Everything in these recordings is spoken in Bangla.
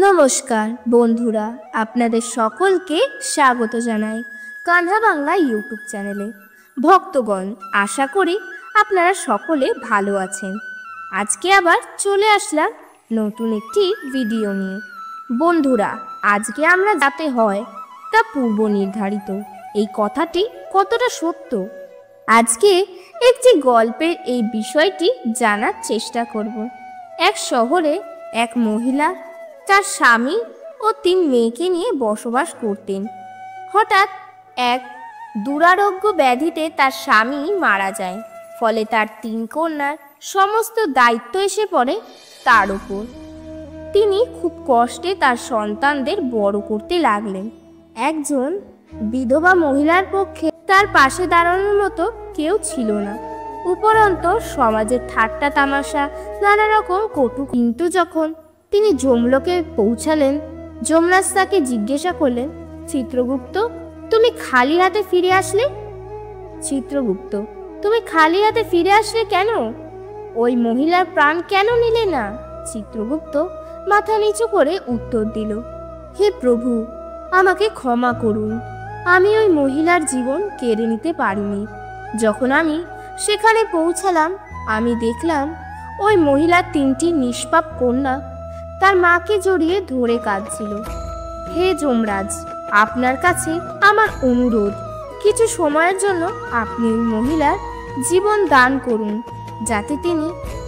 নমস্কার বন্ধুরা, আপনাদের সকলকে স্বাগত জানাই কানহা বাংলা ইউটিউব চ্যানেলে। ভক্তগণ, আশা করি আপনারা সকলে ভালো আছেন। আজকে আবার চলে আসলাম নতুন একটি ভিডিও নিয়ে। বন্ধুরা, আজকে আমরা যাতে হয় তা পূর্ব নির্ধারিত, এই কথাটি কতটা সত্য আজকে একটি গল্পের এই বিষয়টি জানার চেষ্টা করব। এক শহরে এক মহিলা তার স্বামী ও 3 মেয়েকে নিয়ে বসবাস করতেন। হঠাৎ এক দুরারোগ্য ব্যাধিতে তার স্বামী মারা যায়। ফলে তার 3 কন্যার সমস্ত দায়িত্ব এসে পড়ে তার উপর। তিনি খুব কষ্টে তার সন্তানদের বড় করতে লাগলেন। একজন বিধবা মহিলার পক্ষে তার পাশে দাঁড়ানোর মতো কেউ ছিল না। উপরন্ত সমাজের ঠাট্টা তামাশা, নানা রকম কটু। কিন্তু যখন তিনি যমলোকে পৌঁছালেন, যমরাজ তাকে জিজ্ঞাসা করলেন, চিত্রগুপ্ত, তুমি খালি হাতে ফিরে আসলে? চিত্রগুপ্ত, তুমি খালি হাতে ফিরে আসলে কেন? ওই মহিলার প্রাণ কেন নিলে না? চিত্রগুপ্ত মাথা নিচু করে উত্তর দিল, হে প্রভু, আমাকে ক্ষমা করুন। আমি ওই মহিলার জীবন কেড়ে নিতে পারিনি। যখন আমি সেখানে পৌঁছালাম, আমি দেখলাম ওই মহিলার 3টি নিষ্পাপ কন্যা তার মাকে জড়িয়ে ধরে কাঁদছিল। হে যমরাজ, আপনার কাছে আমার অনুরোধ, কিছু সময়ের জন্য আপনি ওই মহিলার জীবন দান করুন, যাতে তিনি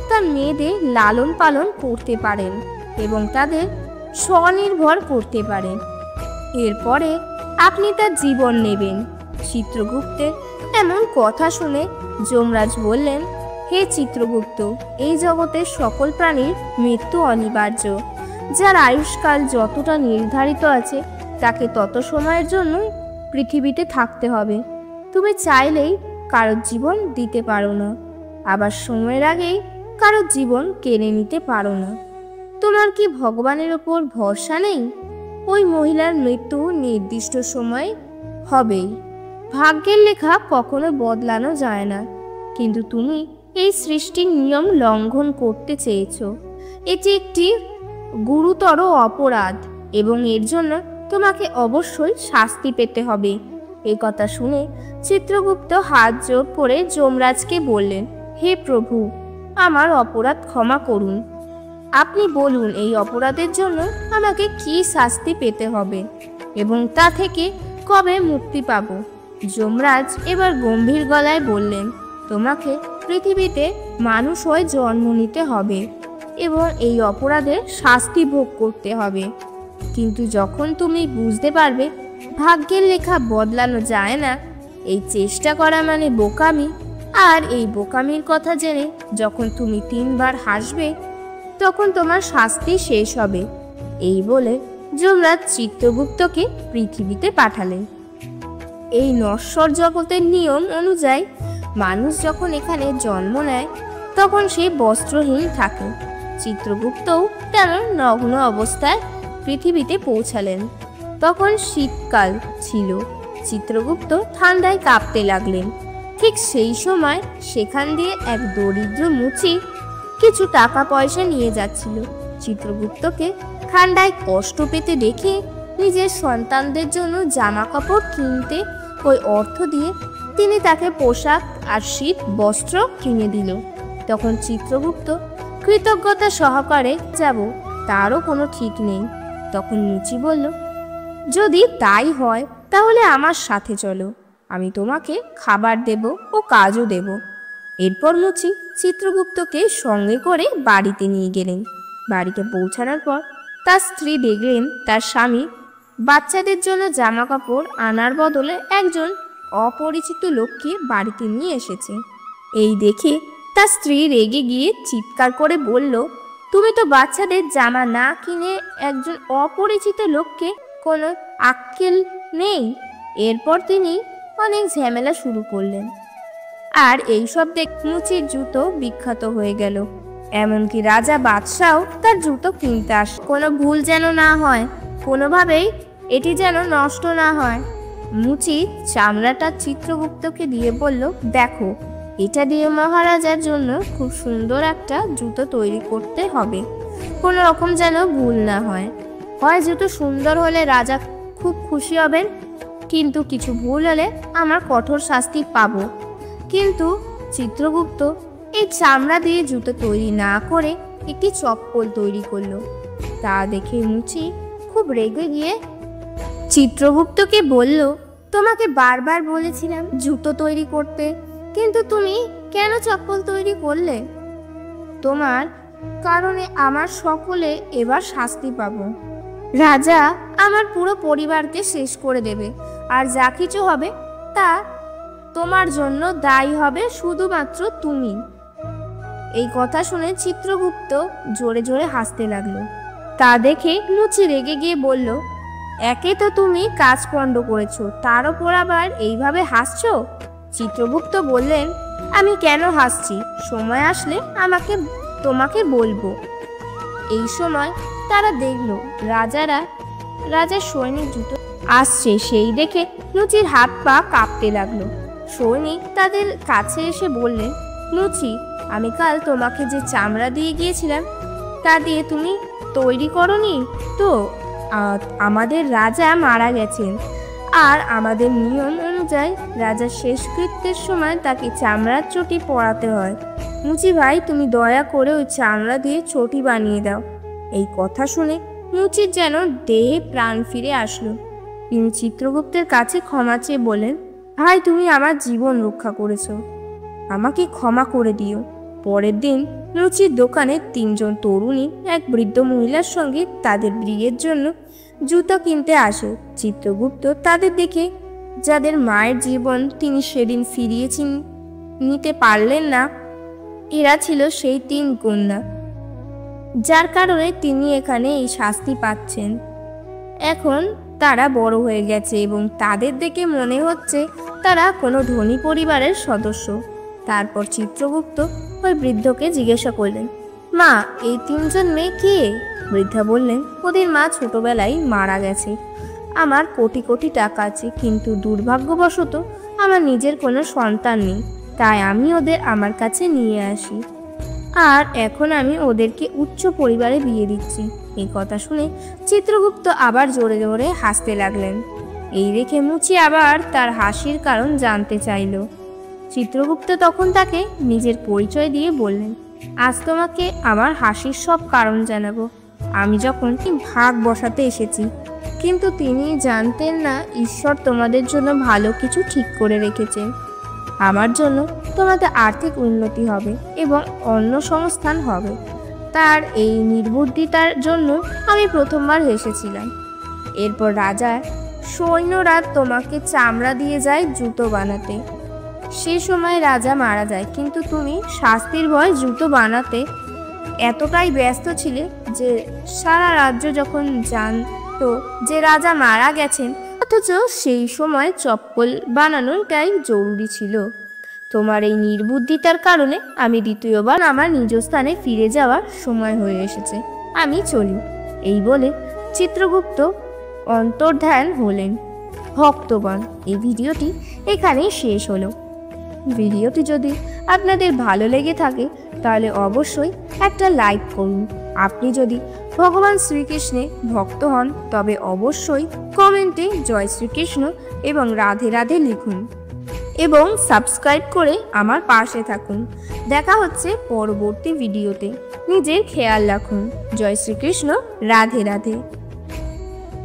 তার মেয়েদের লালন পালন করতে পারেন এবং তাদের স্বনির্ভর করতে পারেন। এরপরে আপনি তার জীবন নেবেন। চিত্রগুপ্তের এমন কথা শুনে যমরাজ বললেন, হে চিত্রগুপ্ত, এই জগতের সকল প্রাণীর মৃত্যু অনিবার্য। যার আয়ুষ্কাল যতটা নির্ধারিত আছে তাকে তত সময়ের জন্য পৃথিবীতে থাকতে হবে। তুমি চাইলেই কারোর জীবন দিতে পারো না, আবার সময়ের আগেই কারোর জীবন কেড়ে নিতে পারো না। তোমার কি ভগবানের ওপর ভরসা নেই? ওই মহিলার মৃত্যু নির্দিষ্ট সময় হবেই। ভাগ্যের লেখা কখনো বদলানো যায় না, কিন্তু তুমি এই সৃষ্টির নিয়ম লঙ্ঘন করতে চেয়েছো। এটি একটি গুরুতর অপরাধ এবং এর জন্য তোমাকে অবশ্যই শাস্তি পেতে হবে। এই কথা শুনে চিত্রগুপ্ত হাত জোড় করে যমরাজকে বললেন, হে প্রভু, আমার অপরাধ ক্ষমা করুন। আপনি বলুন এই অপরাধের জন্য আমাকে কি শাস্তি পেতে হবে এবং তা থেকে কবে মুক্তি পাব? যমরাজ এবার গম্ভীর গলায় বললেন, তোমাকে পৃথিবীতে মানুষ হয়ে জন্ম নিতে হবে এবং এই অপরাধের শাস্তি ভোগ করতে হবে। কিন্তু যখন তুমি বুঝতে পারবে ভাগ্যের লেখা বদলানো যায় না, এই চেষ্টা করা মানে বোকামি, আর এই বোকামির কথা জেনে যখন তুমি 3 বার হাসবে, তখন তোমার শাস্তি শেষ হবে। এই বলে যমরাজ চিত্রগুপ্তকে পৃথিবীতে পাঠালেন। এই নশ্বর জগতের নিয়ম অনুযায়ী মানুষ যখন এখানে জন্ম নেয় তখন সে বস্ত্রহীন থাকে। চিত্রগুপ্তও তেমন নগ্ন অবস্থায় পৃথিবীতে পৌঁছালেন। তখন শীতকাল ছিল। চিত্রগুপ্ত ঠান্ডায় কাঁপতে লাগলেন। ঠিক সেই সময় সেখান দিয়ে এক দরিদ্র মুচি কিছু টাকা পয়সা নিয়ে যাচ্ছিল। চিত্রগুপ্তকে ঠান্ডায় কষ্ট পেতে দেখে নিজের সন্তানদের জন্য জামা কাপড় কিনতে ওই অর্থ দিয়ে তিনি তাকে পোশাক আর শীত বস্ত্র কিনে দিল। তখন চিত্রগুপ্ত কৃতজ্ঞতা সহকারে যাব তারও কোনো ঠিক নেই। তখন মুচি বলল, যদি তাই হয় তাহলে আমার সাথে চলো, আমি তোমাকে খাবার দেব ও কাজও দেব। এরপর মুচি চিত্রগুপ্তকে সঙ্গে করে বাড়িতে নিয়ে গেলেন। বাড়িতে পৌঁছানোর পর তার স্ত্রী দেখলেন তার স্বামী বাচ্চাদের জন্য জামা কাপড় আনার বদলে একজন অপরিচিত লোককে বাড়িতে নিয়ে এসেছে। এই দেখে তার স্ত্রী রেগে গিয়ে চিৎকার করে বলল, তুমি তো বাচ্চাদের জামা না কিনে একজন অপরিচিত লোককে কোনো আক্কেল নেই। এরপর তিনি অনেক ঝামেলা শুরু করলেন, আর এইসব দেখে মুচির জুতো বিখ্যাত হয়ে গেল। এমনকি রাজা বাদশাও তার জুতো কিনতে আসে। কোনো ভুল যেন না হয়, কোনোভাবেই এটি যেন নষ্ট না হয়। মুচি চামড়াটা চিত্রগুপ্তকে দিয়ে বলল, দেখো, এটা দিয়ে মহারাজার জন্য খুব সুন্দর একটা জুতো তৈরি করতে হবে, কোনো রকম যেন ভুল না হয়। হয় জুতো সুন্দর হলে রাজা খুব খুশি হবেন, কিন্তু কিছু ভুল হলে আমার কঠোর শাস্তি পাবো। কিন্তু চিত্রগুপ্ত এই চামড়া দিয়ে জুতো তৈরি না করে একটি চপ্পল তৈরি করলো। তা দেখে মুচি খুব রেগে গিয়ে চিত্রগুপ্তকে বলল, তোমাকে বারবার বলেছিলাম জুতো তৈরি করতে, কিন্তু তুমি কেন চপ্পল তৈরি করলে? তোমার কারণে আমার সকলে এবার শাস্তি পাবো। রাজা আমার পুরো পরিবারকে শেষ করে দেবে, আর যা কিছু হবে তা তোমার জন্য দায়ী হবে শুধুমাত্র তুমি। এই কথা শুনে চিত্রগুপ্ত জোরে জোরে হাসতে লাগলো। তা দেখে মুচি রেগে গিয়ে বলল, একে তো তুমি কাজ পণ্ড করেছো, তার ওপর আবার এইভাবে হাসছো? চিত্রগুপ্ত বললেন, আমি কেন হাসছি সময় আসলে তোমাকে বলবো। এই সময় তারা দেখলো রাজার সৈনিক জুতো আসছে। সেই দেখে লুচির হাত পা কাঁপতে লাগলো। সৈনিক তাদের কাছে এসে বললেন, লুচি, আমি কাল তোমাকে যে চামড়া দিয়ে গিয়েছিলাম তা দিয়ে তুমি তৈরি করনি তো? আমাদের রাজা মারা গেছেন, আর আমাদের নিয়ম অনুযায়ী রাজার শেষকৃত্যের সময় তাকে চামড়ার চটি পরাতে হয়। মুচি ভাই, তুমি দয়া করে ওই চামড়া দিয়ে চটি বানিয়ে দাও। এই কথা শুনে মুচির যেন দেহে প্রাণ ফিরে আসলো। তিনি চিত্রগুপ্তের কাছে ক্ষমা চেয়ে বলেন, ভাই, তুমি আমার জীবন রক্ষা করেছো, আমাকে ক্ষমা করে দিও। পরের দিন মুচির দোকানে 3 জন তরুণী এক বৃদ্ধ মহিলার সঙ্গে তাদের বিয়ের জন্য জুতো কিনতে আসে। চিত্রগুপ্ত তাদের দেখে, যাদের মায়ের জীবন তিনি সেদিন ফিরিয়ে নিতে পারলেন না, এরা ছিল সেই 3 কন্যা, যার কারণে তিনি এখানে এই শাস্তি পাচ্ছেন। এখন তারা বড় হয়ে গেছে এবং তাদের দেখে মনে হচ্ছে তারা কোনো ধনী পরিবারের সদস্য। তারপর চিত্রগুপ্ত ওই বৃদ্ধকে জিজ্ঞাসা করলেন, মা, এই 3 জন মেয়ে কে? বৃদ্ধা বললেন, ওদের মা ছোটবেলায় মারা গেছে। আমার কোটি কোটি টাকা আছে, কিন্তু দুর্ভাগ্যবশত আমার নিজের কোনো সন্তান নেই, তাই আমি ওদের আমার কাছে নিয়ে আসি, আর এখন আমি ওদেরকে উচ্চ পরিবারে বিয়ে দিচ্ছি। এই কথা শুনে চিত্রগুপ্ত আবার জোরে জোরে হাসতে লাগলেন। এই দেখে মুচি আবার তার হাসির কারণ জানতে চাইল। চিত্রগুপ্ত তখন তাকে নিজের পরিচয় দিয়ে বললেন, আজ তোমাকে আমার হাসির সব কারণ জানাবো। আমি যখন ভাগ বসাতে এসেছি, কিন্তু তিনি জানতেন না ঈশ্বর তোমাদের জন্য ভালো কিছু ঠিক করে রেখেছেন। আমার জন্য তোমাদের আর্থিক উন্নতি হবে এবং অন্য সংস্থান হবে। তার এই নির্বুদ্ধিতার জন্য আমি প্রথমবার হেসেছিলাম। এরপর রাজার সৈন্যরা তোমাকে চামড়া দিয়ে যায় জুতো বানাতে। সে সময় রাজা মারা যায়, কিন্তু তুমি শাস্তির ভয় জুতো বানাতে এতটাই ব্যস্ত ছিলে যে সারা রাজ্য যখন জানতো যে রাজা মারা গেছেন, অথচ সেই সময় চপ্পল বানানোটাই জরুরি ছিল। তোমার এই নির্বুদ্ধিতার কারণে আমি দ্বিতীয়বার আমার নিজ স্থানে ফিরে যাওয়ার সময় হয়ে এসেছে। আমি চলি। এই বলে চিত্রগুপ্ত অন্তর্ধান হলেন। ভক্তগণ, এই ভিডিওটি এখানেই শেষ হলো। ভিডিওটি যদি আপনাদের ভালো লেগে থাকে তাহলে অবশ্যই একটা লাইক করুন। আপনি যদি ভগবান শ্রীকৃষ্ণে ভক্ত হন তবে অবশ্যই কমেন্টে জয় শ্রীকৃষ্ণ এবং রাধে রাধে লিখুন এবং সাবস্ক্রাইব করে আমার পাশে থাকুন। দেখা হচ্ছে পরবর্তী ভিডিওতে। নিজের খেয়াল রাখুন। জয় শ্রীকৃষ্ণ, রাধে রাধে।